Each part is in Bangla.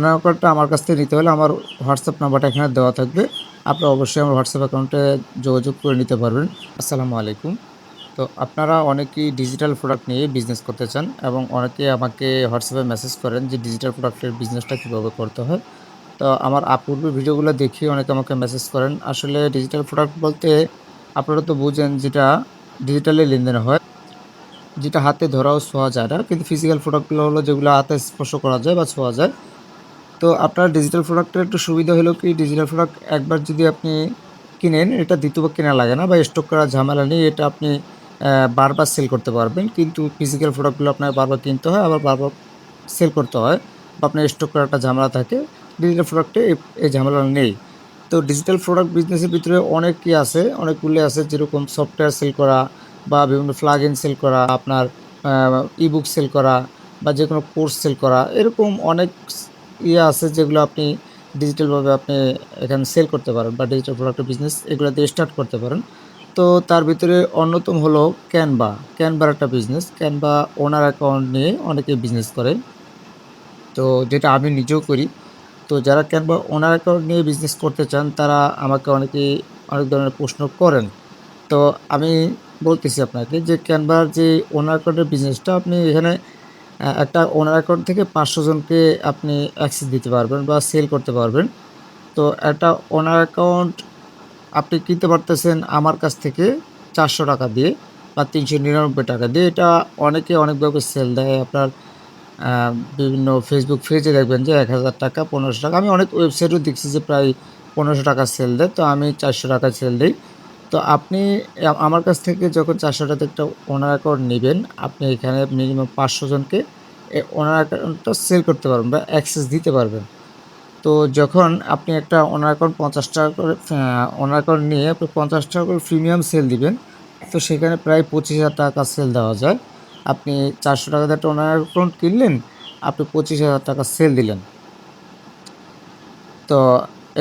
নাম্বারটা আমার কাছ থেকে নিতে হলে আমার হোয়াটসঅ্যাপ নাম্বারটা এখানে দেওয়া থাকবে। আপনারা অবশ্যই আমার হোয়াটসঅ্যাপ অ্যাকাউন্টে যোগাযোগ করে নিতে পারবেন। আসসালামু আলাইকুম। তো আপনারা অনেকেই ডিজিটাল প্রোডাক্ট নিয়ে বিজনেস করতে চান এবং অনেকে আমাকে হোয়াটসঅ্যাপে মেসেজ করেন যে ডিজিটাল প্রোডাক্টের বিজনেসটা কীভাবে করতে হয়। তো আমার পূর্বের ভিডিওগুলো দেখে অনেকে আমাকে মেসেজ করেন। আসলে ডিজিটাল প্রোডাক্ট বলতে আপনারা তো বুঝেন যেটা ডিজিটালি লেনদেন হয়, যেটা হাতে ধরাও ছোঁয়া যায় না। কিন্তু ফিজিক্যাল প্রোডাক্টগুলো হলো যেগুলো হাতে স্পর্শ করা যায় বা ছোঁয়া যায়। তো আপনার ডিজিটাল প্রোডাক্টের একটু সুবিধা হলো কি, ডিজিটাল প্রোডাক্ট একবার যদি আপনি কিনেন, এটা দ্বিতীয়বার কেনা লাগে না বা স্টক করার ঝামেলা নেই। এটা আপনি বারবার সেল করতে পারবেন। কিন্তু ফিজিক্যাল প্রোডাক্টগুলো আপনার বারবার কিনতে হয়, আবার বারবার সেল করতে হয় বা আপনার স্টক করার একটা ঝামেলা থাকে। ডিজিটাল প্রোডাক্টে এই ঝামেলা নেই। তো ডিজিটাল প্রোডাক্ট বিজনেসের ভিতরে অনেক আছে, অনেকগুলি আছে, যেরকম সফটওয়্যার সেল করা বা বিভিন্ন প্লাগইন সেল করা, আপনার আ ই-বুক সেল করা বা যেকোনো কোর্স সেল করা। এরকম অনেক আছে যেগুলো আপনি ডিজিটালভাবে আপনি এখানে সেল করতে পারেন বা ডিজিটাল প্রোডাক্টের বিজনেস এগুলা দিয়ে স্টার্ট করতে পারেন। তো তার ভিতরে অন্যতম হলো ক্যানভা। ক্যানভার একটা বিজনেস। ক্যানভা ওনার অ্যাকাউন্ট নিয়ে অনেকে বিজনেস করে। তো যেটা আমি নিজেও করি। তো যারা ক্যানভা ওনার অ্যাকাউন্ট নিয়ে বিজনেস করতে চান তারা আমাকে অনেকেই অনেক ধরনের প্রশ্ন করেন। তো আমি বলতেছি আপনাকে যে ক্যানভার যে ওনার অ্যাকাউন্টের বিজনেসটা আপনি এখানে একটা ওনার অ্যাকাউন্ট থেকে ৫০০ জনকে আপনি অ্যাক্সেস দিতে পারবেন বা সেল করতে পারবেন। তো একটা ওনার অ্যাকাউন্ট আপনি কিনতে পারতেছেন আমার কাছ থেকে ৳৪০০ দিয়ে বা ৳৩৯৯ দিয়ে। এটা অনেকে অনেকভাবে সেল দেয়। আপনার আ বিভিন্ন ফেসবুক পেজে দেখবেন যে ৳১,০০০, ৳১৫০০। আমি অনেক ওয়েবসাইটেও দেখছি যে প্রায় ৳১৫০০ সেল দেয়। তো আমি ৳৪০০ সেল দেই। তো আপনি আমার কাছ থেকে যখন ৳৪০০ একটা ওনার অ্যাকাউন্ট নিবেন, আপনি এখানে মিনিমাম ৫০০ জনকে ওনার অ্যাকাউন্টটা সেল করতে পারবেন বা অ্যাক্সেস দিতে পারবেন। তো যখন আপনি একটা ওনার অ্যাকাউন্ট ৳৫০ করে ওনার অ্যাকাউন্ট নিয়ে আপনি ৳৫০ করে প্রিমিয়াম সেল দিবেন। তো সেখানে প্রায় ৳২৫,০০০ সেল দেওয়া যায়। আপনি ৳৪০০ দিয়ে একটা ওনার অ্যাকাউন্ট কিনলেন, আপনি ৳২৫,০০০ সেল দিলেন। তো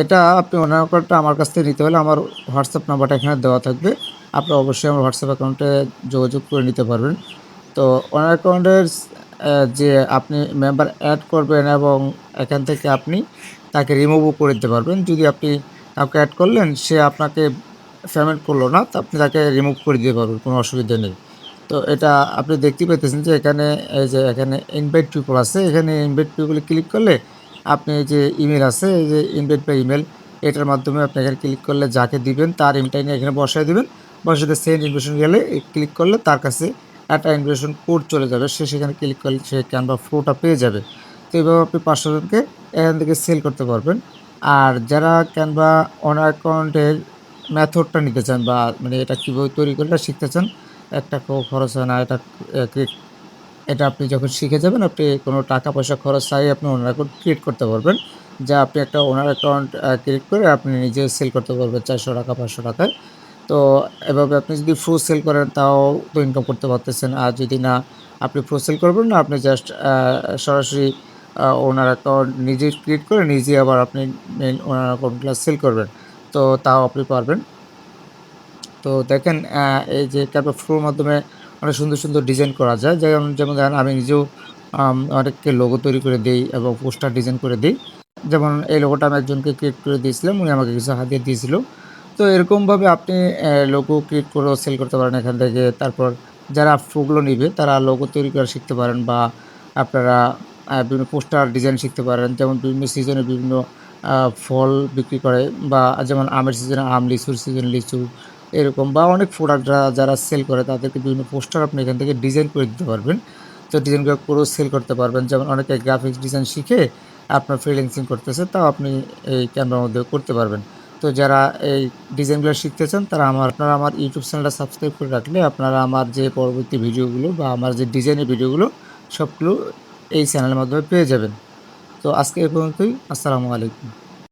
এটা আপনি ওনার অ্যাকাউন্টটা আমার কাছ থেকে নিতে হলে আমার হোয়াটসঅ্যাপ নাম্বারটা এখানে দেওয়া থাকবে। আপনারা অবশ্যই আমার হোয়াটসঅ্যাপ অ্যাকাউন্টে যোগাযোগ করে নিতে পারবেন। তো ওনার অ্যাকাউন্টের যে আপনি মেম্বার এড করবেন এবং এখান থেকে আপনি তাকে রিমুভও করে দিতে পারবেন। যদি আপনি কাউকে এড করলেন, সে আপনাকে পেমেন্ট করল না, তো আপনি তাকে রিমুভ করে দিতে পারবেন, কোনো অসুবিধা নেই। তো এটা আপনি দেখতেই পাইতেছেন যে এখানে এই যে এখানে ইনভাইট পিপল আছে। এখানে ইনভাইট পিপল এ ক্লিক করলে আপনি যে ইমেইল আছে, এই যে ইনভাইট বাই ইমেইল, এটার মাধ্যমে আপনি এখানে ক্লিক করলে যাকে দিবেন তার ইমেইলটা নিয়ে এখানে বসায় দিবেন। বসাতে সেন্ড ইনভিটেশন গেলে ক্লিক করলে তার কাছে একটা ইনভিটেশন কোড চলে যাবে। সে সেখানে ক্লিক করলে সে ক্যানভা ফ্লোটা পেয়ে যাবে। তো এভাবে আপনি ৫০০ জনকে এখান থেকে সেল করতে পারবেন। আর যারা ক্যানভা ওনার অ্যাকাউন্টের মেথডটা নিতে চান বা মানে এটা কিভাবে তৈরি করলে শিখতে চান, ৳১ খরচ হয় না। এটা এ ক্রিক এটা আপনি যখন শিখে যাবেন, আপনি কোনো টাকা-পয়সা খরচ ছাড়াই আপনি ওনার অ্যাকাউন্ট ক্রিয়েট করতে পারবেন। যা আপনি একটা ওনার অ্যাকাউন্ট ক্রিয়েট করে আপনি নিজে সেল করতে পারবেন ৳৪০০, ৳৫০০ য়। তো এভাবে আপনি যদি ফ্রু সেল করেন তাও তো ইনকাম করতে পারতেছেন। আর যদি না আপনি ফ্রু সেল করবেন না, আপনি জাস্ট সরাসরি ওনার অ্যাকাউন্ট নিজেই ক্রিয়েট করে নিজেই আবার আপনি মেইন ওনার অ্যাকাউন্টগুলা সেল করবেন। তো তাও আপনি পারবেন। তো দেখেন এই যে ক্যানভা প্রোর মাধ্যমে অনেক সুন্দর, সুন্দর ডিজাইন করা যায়। যেমন দেখেন আমি নিজেও অনেককে লোগো তৈরি করে দেই এবং পোস্টার ডিজাইন করে দেই। যেমন এই লোগোটা আমি একজনকে ক্রিয়েট করে দিয়েছিলাম। উনি আমাকে কিছু হাতিয়ে দিয়েছিল। তো এরকমভাবে আপনি লোগো ক্রিয়েট করেও সেল করতে পারেন এখান থেকে। তারপর যারা প্রোগুলো নিবে তারা লোগো তৈরি করা শিখতে পারেন বা আপনারা বিভিন্ন পোস্টার ডিজাইন শিখতে পারেন। যেমন বিভিন্ন সিজনে বিভিন্ন আ ফল বিক্রি করে বা যেমন আমের সিজনে আম, লিচুর সিজনে লিচু, এরকম বা অনেক প্রোডাক্ট যারা সেল করে তাদেরকে বিভিন্ন পোস্টার আপনি এখান থেকে ডিজাইন করে দিতে পারবেন। তো ডিজাইনগুলো করেও সেল করতে পারবেন। যেমন অনেকে গ্রাফিক্স ডিজাইন শিখে আপনার ফ্রিল্যান্সিং করতেছে, তাও আপনি এই ক্যানভার মধ্যে করতে পারবেন। তো যারা এই ডিজাইনগুলো শিখতে চান তারা আপনারা আমার ইউটিউব চ্যানেলটা সাবস্ক্রাইব করে রাখলে আপনারা আমার যে পরবর্তী ভিডিওগুলো বা আমার যে ডিজাইনের ভিডিওগুলো সবগুলো এই চ্যানেলের মাধ্যমে পেয়ে যাবেন। তো আজকে এ পর্যন্তই। আসসালামু আলাইকুম।